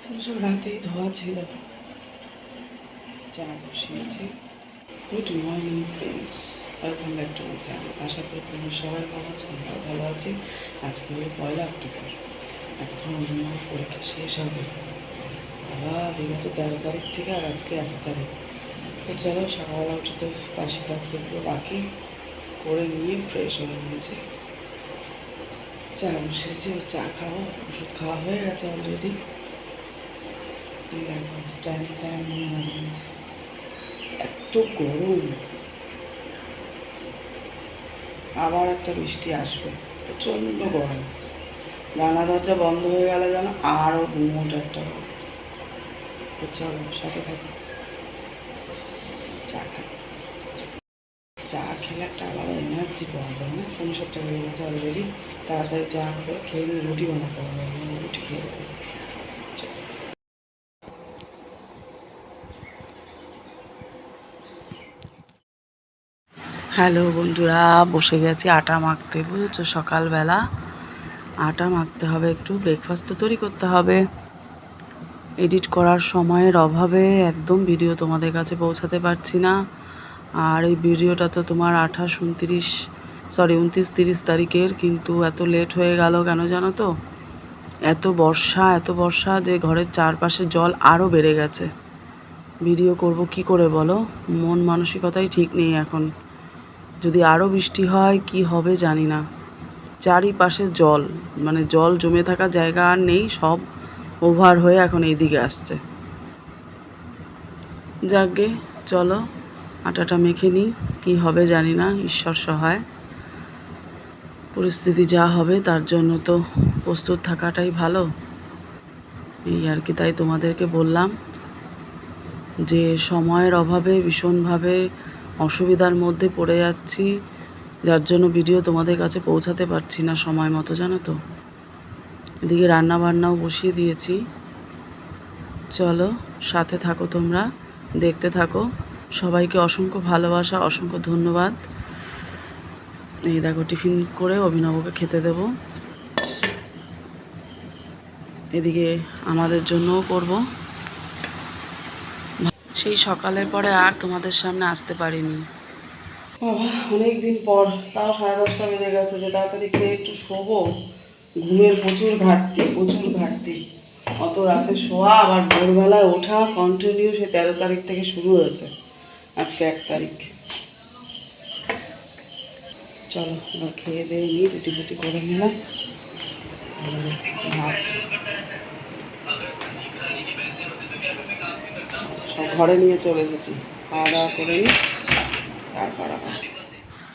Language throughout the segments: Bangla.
সব রাতেই ধোয়া ছিল, চা বসিয়েছি। Good morning friends, welcome back to my channel. আশা করি তোমরা সবাই ভালো আছো, আমরাও ভালো আছি। আজকে হলো 1 অক্টোবর, আজকে আমার পরীক্ষা শেষ হবে। আবার বিগত 13 তারিখ থেকে আর আজকে 1 তারিখ। তো চলো, সকালবেলা উঠে তো বাসি কাজগুলো বাকি করে নিয়ে ফ্রেশ হয়ে নিয়েছি, চা বসিয়েছি। চা খাবো, ওষুধ খাওয়া হয়ে গেছে অলরেডি। দেখো স্ট্যান্ড ফ্যান নিয়ে লাগিয়েছি, এত গরম। আবার একটা বৃষ্টি আসবে, প্রচণ্ড গরম। জানলা দরজা বন্ধ হয়ে গেলে যেন আরও গুমোট একটা গরম। তো চলো সাথে থাকো, চা খাই। চা খেলে একটা আলাদা এনার্জি পাওয়া যায় না? 7:30 হয়ে গেছে অলরেডি। তাড়াতাড়ি চা খেয়ে খেয়ে রুটি বানাতে হবে, রুটি খেয়ে দেবো। হ্যালো বন্ধুরা, বসে গেছি আটা মাখতে, বুঝেছো? সকালবেলা আটা মাখতে হবে, একটু ব্রেকফাস্ট তো তৈরি করতে হবে। এডিট করার সময়ের অভাবে একদম ভিডিও তোমাদের কাছে পৌঁছাতে পারছি না। আর এই ভিডিওটা তো তোমার 29-30 তারিখের, কিন্তু এত লেট হয়ে গেল কেন জানো তো? এত বর্ষা যে ঘরের চারপাশে জল আরও বেড়ে গেছে। ভিডিও করব কি করে বলো? মন মানসিকতাই ঠিক নেই এখন। যদি আরও বৃষ্টি হয় কি হবে জানি না। চারিপাশে জল, মানে জল জমে থাকা জায়গা আর নেই, সব ওভার হয়ে এখন এইদিকে আসছে। যাকগে, চলো আটাটা মেখে নিই, কী হবে জানি না, ঈশ্বর সহায়। পরিস্থিতি যা হবে তার জন্য তো প্রস্তুত থাকাটাই ভালো, এই আর কি। তাই তোমাদেরকে বললাম যে সময়ের অভাবে ভীষণভাবে অসুবিধার মধ্যে পড়ে যাচ্ছি, যার জন্য ভিডিও তোমাদের কাছে পৌঁছাতে পারছি না সময় মতো, জানো তো। এদিকে রান্না বান্নাও বসিয়ে দিয়েছি। চলো সাথে থাকো, তোমরা দেখতে থাকো। সবাইকে অসংখ্য ভালোবাসা, অসংখ্য ধন্যবাদ। এই দেখো টিফিন করে অভিনবকে খেতে দেব, এদিকে আমাদের জন্যও করব। সেই সকালের পরে আর তোমাদের সামনে আসতে পারিনি বাবা, অনেক দিন পর। তাও 10:30 বেজে গেছে, যে তাড়াতাড়ি খেয়ে একটু শোবো। ঘুমের প্রচুর ঘাটতি। অত রাতে শোয়া আবার ভোরবেলায় ওঠা, কন্টিনিউ সে 13 তারিখ থেকে শুরু হয়েছে, আজকে 1 তারিখ। চলো এবার খেয়ে দিয়ে নিয়ে রুটি ফুটি করে নিলাম। ভাত সব ঘরে নিয়ে চলে এসেছি, খাওয়া দাওয়া করে নিই, তারপর আবার।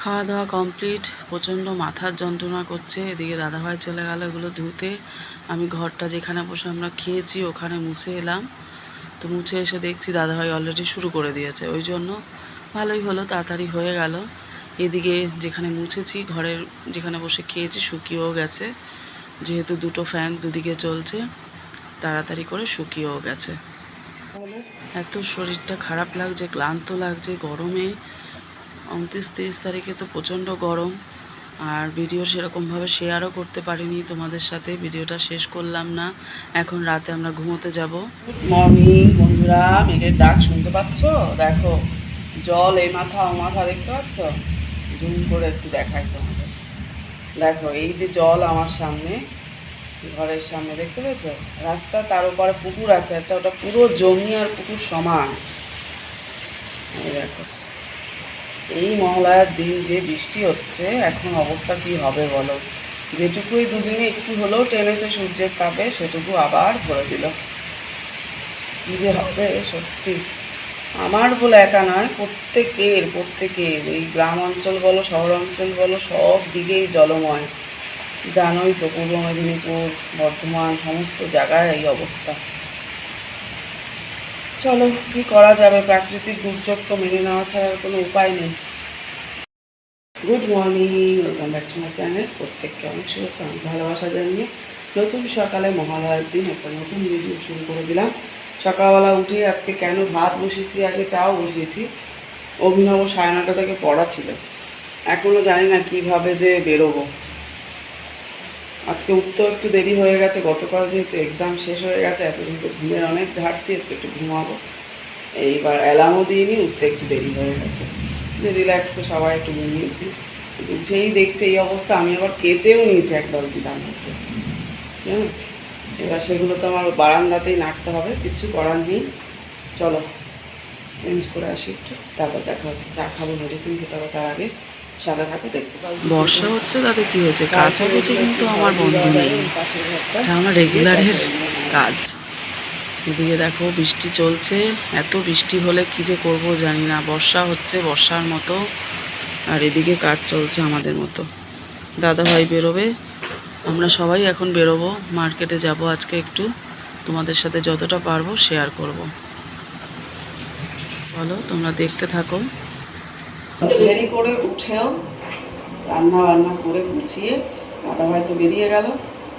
খাওয়া দাওয়া কমপ্লিট। প্রচণ্ড মাথার যন্ত্রণা করছে। এদিকে দাদাভাই চলে গেল এগুলো ধুতে। আমি ঘরটা যেখানে বসে আমরা খেয়েছি ওখানে মুছে এলাম। তো মুছে এসে দেখছি দাদাভাই অলরেডি শুরু করে দিয়েছে, ওই জন্য ভালোই হলো, তাড়াতাড়ি হয়ে গেল। এদিকে যেখানে মুছেছি, ঘরের যেখানে বসে খেয়েছি, শুকিয়েও গেছে, যেহেতু দুটো ফ্যান দুদিকে চলছে, তাড়াতাড়ি করে শুকিয়েও গেছে। এত শরীরটা খারাপ লাগছে, ক্লান্ত লাগছে গরমে। 29-30 তারিখে তো প্রচণ্ড গরম, আর ভিডিও সেরকমভাবে শেয়ারও করতে পারিনি তোমাদের সাথে, ভিডিওটা শেষ করলাম না। এখন রাতে আমরা ঘুমোতে যাব। গুড মর্নিং বন্ধুরা, মেঘের ডাক শুনতে পাচ্ছ? দেখো জল এই মাথা ও মাথা, দেখতে পাচ্ছ? জুম করে একটু দেখাই তোমাদের। দেখো এই যে জল আমার সামনে, ঘরের সামনে, দেখতে পেয়েছ? রাস্তা, তার উপরে পুকুর আছে একটা, ওটা পুরো জমি আর পুকুর সমান। এই দেখো, এই মহালয়ার দিন যে বৃষ্টি হচ্ছে, এখন অবস্থা কি হবে বলো? যেটুকুই দুদিনে একটু হলেও টেনেছে সূর্যের তাপে, সেটুকু আবার ভরে দিল। কী যে হবে সত্যি, আমার বলে একা নয়, প্রত্যেকের এই গ্রাম অঞ্চল বলো, শহর অঞ্চল বলো, সব দিকেই জলময়। জানোই তো, পূর্ব মেদিনীপুর, বর্ধমান, সমস্ত জায়গায় এই অবস্থা। চলো কী করা যাবে, প্রাকৃতিক দুর্যোগ তো মেনে নেওয়া ছাড়া আর কোনো উপায় নেই। Good morning, welcome back to my channel. প্রত্যেককে অনেক শুভেচ্ছা, অনেক ভালোবাসা জানিয়ে নতুন সকালে মহালয়ার দিন একটা নতুন ভিডিও শুরু করে দিলাম। সকালবেলা উঠে আজকে কেন ভাত বসিয়েছি, আগে চাও বসিয়েছি। অভিনব 9:30 থেকে পড়া ছিল, এখনও জানি না কীভাবে যে বেরোবো। আজকে উঠতেও একটু দেরি হয়ে গেছে, গতকাল যেহেতু এক্সাম শেষ হয়ে গেছে, এত যেহেতু ঘুমের অনেক ঘাটতি, আজকে একটু ঘুমাবো। এইবার অ্যালার্মও দিইনি, উঠতে একটু দেরি হয়ে গেছে, যে রিল্যাক্সে সবাই একটু ঘুমিয়েছি। উঠেই দেখছে এই অবস্থা, আমি আবার কেচেও নিয়েছি এক বালতি তার মধ্যে, জানো। এবার সেগুলো তো আমার বারান্দাতেই নাড়তে হবে, কিচ্ছু করার নেই। চলো চেঞ্জ করে আসি একটু, তারপর দেখা হচ্ছে। চা খাবো, মেডিসিন খেতে হবে, তার আগে সাদা থাকো দেখতে পাবো। বর্ষা হচ্ছে তাতে কি হয়েছে, কাচাকুচি কিন্তু আমার বন্ধ নেই, এটা আমার রেগুলারের কাজ। এদিকে দেখো বৃষ্টি চলছে, এত বৃষ্টি হলে কী যে করবো জানি না। বর্ষা হচ্ছে বর্ষার মতো, আর এদিকে কাজ চলছে আমাদের মতো। দাদাভাই বেরোবে, আমরা সবাই এখন বেরোবো, মার্কেটে যাব আজকে একটু, তোমাদের সাথে যতটা পারবো শেয়ার করব। বলো, তোমরা দেখতে থাকো। দেরি করে উঠেও রান্না বান্না করে গুছিয়ে দাদাভাই তো বেরিয়ে গেল,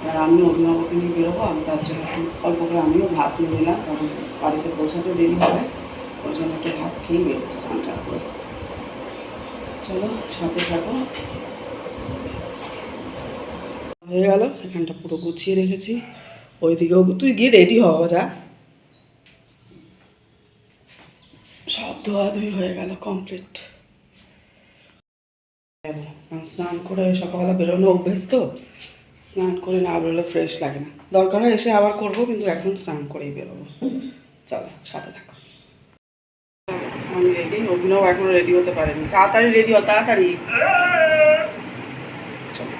আর আমি অভিনবকে নিয়ে বেরোবো। আমি তার জন্য একটু অল্প করে আমিও ভাত নিয়ে নিলাম, কারণ বাড়িতে পৌঁছাতে দেরি হবে, ওই জন্য একটু ভাত খেয়েই বেরোবো স্নানটা করে। চলো সাথে থাকো। হয়ে গেল, এখানটা পুরো গুছিয়ে রেখেছি, ওইদিকেও তুই গিয়ে রেডি হও যা। সব ধোয়াধুয়ি হয়ে গেল কমপ্লিট। স্নান করে সকালবেলা বেরোনো অভ্যেস তো, স্নান করে না বেরোলে ফ্রেশ লাগে না। দরকার হয় এসে আবার করবো, কিন্তু এখন স্নান করেই বেরোবো। চলো সাথে থাকো। আমি রেডি, অভিনব এখনো রেডি হতে পারেনি। তাড়াতাড়ি রেডি হ, তাড়াতাড়ি। চলো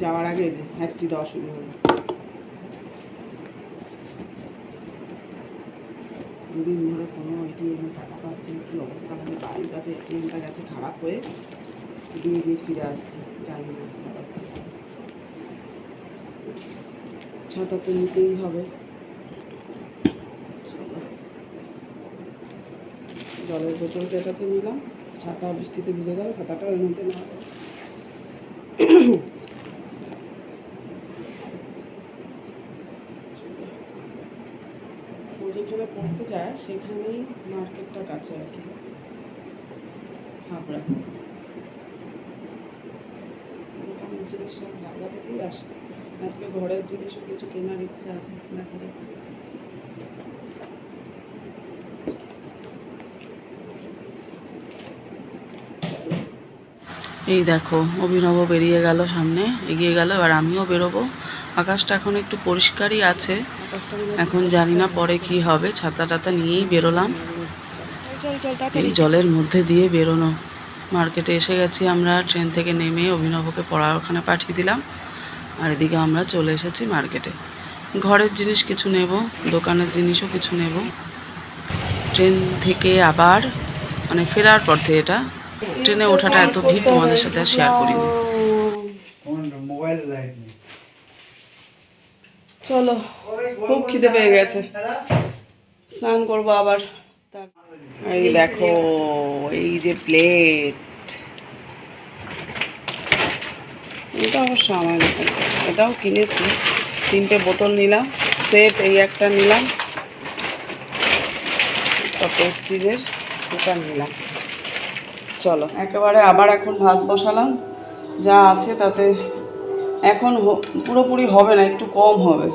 যাওয়ার আগে যে হাঁটছি 10 মিনিট হলো। দুদিন ধরে কোনো এটিএমে টাকা পাচ্ছি না, কী অবস্থা হবে। বাড়ির কাছে এটিএমটা গেছে খারাপ হয়ে, দিয়ে দিয়ে ফিরে আসছে, জানি না আজকে খারাপ। ছাতা তো নিতেই হবে। চলো, জলের বোতলটা এটাতে নিলাম, ছাতা বৃষ্টিতে ভিজে গেল, ছাতাটা ওই মধ্যে নেওয়া যাবে। ও যেখানে পড়তে যায় সেখানেই মার্কেটটা কাছে আর কি, হাবড়া। দোকানের জিনিস সব হাবড়া থেকেই আসে। আজকে ঘরের জিনিসও কিছু কেনার ইচ্ছা আছে, দেখা যাক। এই দেখো অভিনব বেরিয়ে গেল, সামনে এগিয়ে গেল, এবার আমিও বেরোবো। আকাশটা এখন একটু পরিষ্কারই আছে, এখন জানি না পরে কি হবে। ছাতা টাতা নিয়েই বেরোলাম, এই জলের মধ্যে দিয়ে বেরোনো। মার্কেটে এসে গেছি আমরা, ট্রেন থেকে নেমে অভিনবকে পড়ার ওখানে পাঠিয়ে দিলাম, আর এদিকে আমরা চলে এসেছি মার্কেটে। ঘরের জিনিস কিছু নেব, দোকানের জিনিসও কিছু নেব। ট্রেন থেকে আবার মানে ফেরার পথে, এটা ট্রেনে ওঠাটা এত ভিড় তোমাদের সাথে আর শেয়ার করিনি। চলো, খুব খিদে পেয়ে গেছে, স্নান করবো আবার। এই দেখো, এই যে প্লেট, এটা অবশ্য আমার, এটাও কিনেছি। 3টে বোতল নিলাম, সেট এই একটা নিলাম, প্রেস্টিজের দুটা নিলাম। চলো একেবারে আবার এখন ভাত বসালাম, যা আছে তাতে এখন পুরোপুরি হবে না, একটু কম হবে,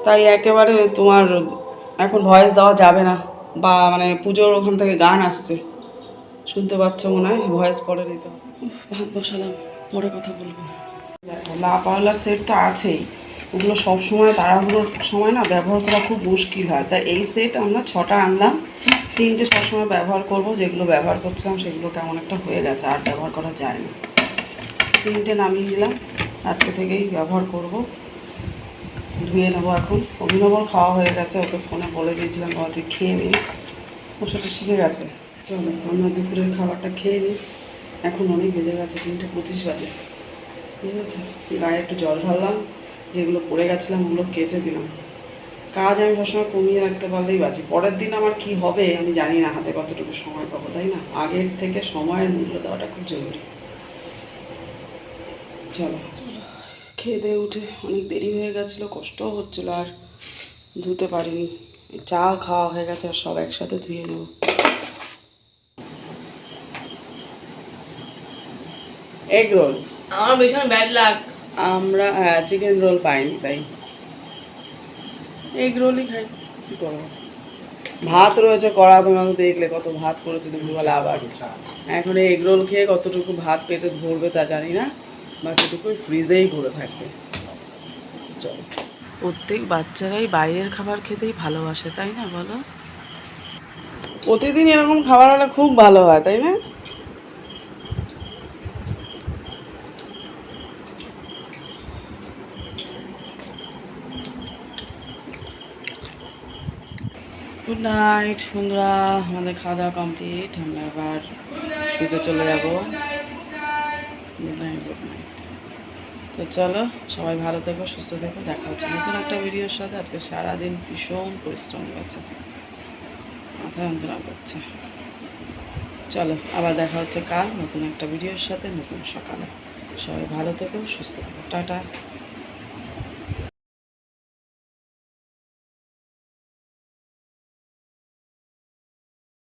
তাই একেবারে তোমার এখন ভয়েস দেওয়া যাবে না, বা মানে পুজোর ওখান থেকে গান আসছে, শুনতে পাচ্ছ মনে হয়, ভয়েস পরে দিতে। ভাত বসালাম, পরে কথা বলবো। দেখো লা পাওলার সেট তো আছেই, ওগুলো সবসময় তাড়াহুড়োর সময় না ব্যবহার করা খুব মুশকিল হয়, তাই এই সেট আমরা 6টা আনলাম। 3টে সবসময় ব্যবহার করব, যেগুলো ব্যবহার করছিলাম সেগুলো কেমন একটা হয়ে গেছে, আর ব্যবহার করা যায় না। 3টে নামিয়ে নিলাম, আজকে থেকেই ব্যবহার করব। ধুয়ে নেবো এখন। অভিনবর খাওয়া হয়ে গেছে, ওকে ফোনে বলে দিয়েছিলাম বাবা তুই খেয়ে নে, ও সেটা শিখে গেছে। চলো আমরা দুপুরের খাবারটা খেয়ে নিই, এখন অনেক বেজে গেছে, 3:25 বাজে। ঠিক আছে, গায়ে একটু জল ঢাললাম, যেগুলো পড়ে গেছিলাম ওগুলো কেচে দিলাম। কাজ আমি সবসময় কমিয়ে রাখতে পারলেই বাঁচি, পরের দিন আমার কি হবে আমি জানি না, হাতে কতটুকু সময় পাবো, তাই না? আগের থেকে সময়ের মূল্য দেওয়াটা খুব জরুরি। চলো খেয়ে দিয়ে উঠে অনেক দেরি হয়ে গেছিলো, কষ্টও হচ্ছিলো, আর ধুতে পারিনি। চা খাওয়া হয়ে গেছে, আর সব একসাথে ধুয়ে নেব। এগ রোল আমার ভীষণ ব্যাড লাগ। আমরা হ্যাঁ চিকেন রোল পাইনি, তাই এগ রোলই খাই। কী করবো, ভাত রয়েছে কড়া, তোমরা তো দেখলে কত ভাত করেছে দুপুরবেলা। আবার এখন এগ রোল খেয়ে কতটুকু ভাত পেটে ভরবে তা জানি না, বাকিটুকু ফ্রিজেই ভরে থাকবে। চলো, প্রত্যেক বাচ্চারাই বাইরের খাবার খেতেই ভালোবাসে, তাই না বলো? প্রতিদিন এরকম খাবার হলে খুব ভালো হয়, তাই না? গুড নাইট বন্ধুরা, আমাদের খাওয়া দাওয়া কমপ্লিট, আমরা এবার শুতে চলে যাবো। Good night, good night. তো চলো, সবাই ভালো থেকো, সুস্থ থেকো, দেখা হচ্ছে নতুন একটা ভিডিওর সাথে। আজকে সারাদিন ভীষণ পরিশ্রম গেছে, মাথা যন্ত্রণা করছে। চলো, আবার দেখা হচ্ছে কাল নতুন একটা ভিডিওর সাথে, নতুন সকালে। সবাই ভালো থেকো, সুস্থ থেকো, টাটা।